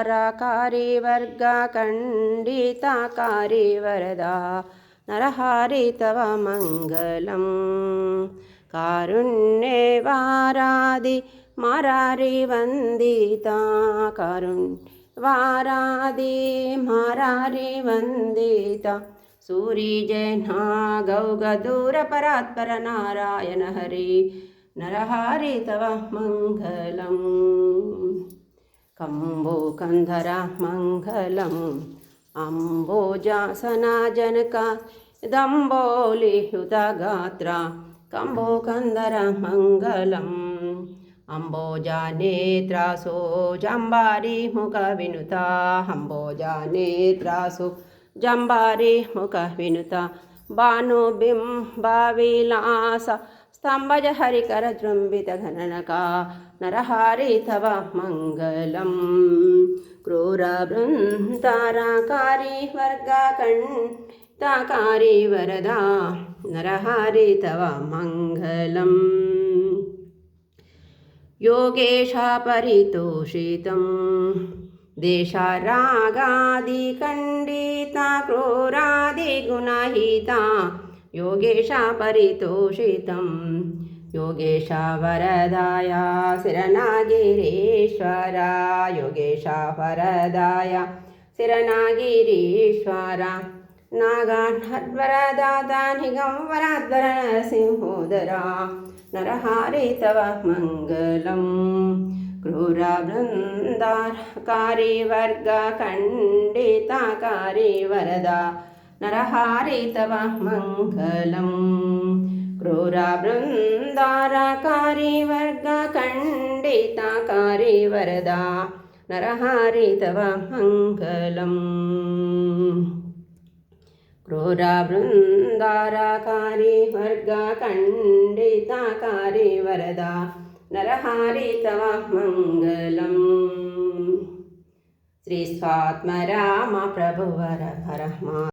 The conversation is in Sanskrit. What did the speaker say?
बृहदारकारी वर्गखण्डिताकारी वरदा नरहरि तव मङ्गलम् कारुण्ये वारादि मारारि वन्दिता कारुण्यवारादि मारारि वन्दिता सूरिजना गौगदूरपरात्पर नारायण हरि नरहरि तव मङ्गलम् कंबोकन्धर मङ्गलम् अम्बोजासनजनका दम्बोलिहुतगात्रा कंबोकन्धर मङ्गलम् अम्बोजानेत्रासो जम्बारी मुखविनुता अम्बोजानेत्रासो जम्बारी मुखविनुता भानुबिम्बविलास स्तंभज हरिकर जृंभित घननका नरहरि तव मङ्गलम् क्रूरवृन्तारकारी वर्गखण्डिताकारी वरदा नरहरि तव मङ्गलम् योगेशा परितोषितं देशरागादिखण्डिता क्रूरादिगुणहिता योगेशा परितोषितं योगेशा वरदाय शिरनागिरीश्वर योगेशा वरदाय शिरनागिरीश्वर नागान्वरदाता निगंवराध्वर नरसिंहोदरा नरहरि तव मङ्गलम् क्रूरवृन्दारकारी वर्गखण्डिताकारी वरदा नरहरि तव मङ्गलम् क्रूरवृन्दारकारी वर्गखण्डिताकारी वरदा नरहरि तव मङ्गलम् क्रूरवृन्दारकारी वर्गखण्डिताकारी वरदा नरहरि तव मङ्गलम् श्री स्वात्मा राम प्रभुवर हर